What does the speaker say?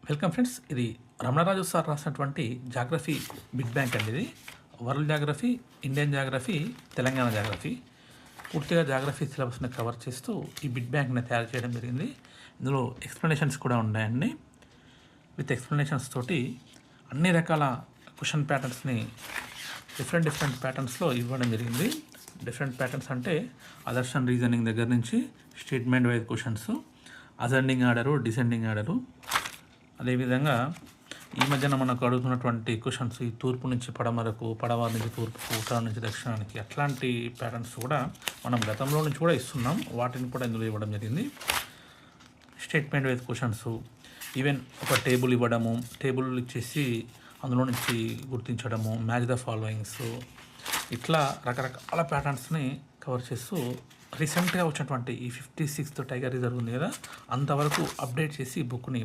Welcome friends. ఇది Ramana Raju sir రాసినటువంటి geography big bank అండి. ఇది world geography, Indian geography, Telangana geography, పూర్తిగా జాగ్రఫీ సిలబస్ని కవర్ చేస్తూ ఈ బిగ్ బ్యాంక్ని తయారు చేయడం జరిగింది. ఇందులో ఎక్స్ప్లెనేషన్స్ కూడా ఉన్నాయండి. విత్ ఎక్స్ప్లెనేషన్స్ తోటి అన్ని రకాల క్వశ్చన్ ప్యాటర్న్స్ని డిఫరెంట్ ప్యాటర్న్స్లో ఇవ్వడం జరిగింది. డిఫరెంట్ ప్యాటర్న్స్ అంటే అదర్షన్ రీజనింగ్ దగ్గర నుంచి statement wise questions, ascending order, descending order, అదేవిధంగా ఈ మధ్యన మనకు అడుగుతున్నటువంటి క్వశ్చన్స్ ఈ తూర్పు నుంచి పడమరకు, పడవ నుంచి తూర్పుకు, ఉత్తరం నుంచి దక్షిణానికి, అట్లాంటి ప్యాటర్న్స్ కూడా మనం గతంలో నుంచి కూడా ఇస్తున్నాం. వాటిని కూడా ఇందులో ఇవ్వడం జరిగింది. స్టేట్మెంట్ వైజ్ క్వశ్చన్స్, ఈవెన్ ఒక టేబుల్ ఇవ్వడము, టేబుల్ ఇచ్చేసి అందులో నుంచి గుర్తించడము, మ్యాచ్ ద ఫాలోయింగ్స్, ఇట్లా రకరకాల ప్యాటర్న్స్ని కవర్ చేస్తూ రీసెంట్గా వచ్చినటువంటి ఈ 56th టైగర్ రిజర్వ్ ఉంది కదా, అంతవరకు అప్డేట్ చేసి బుక్ని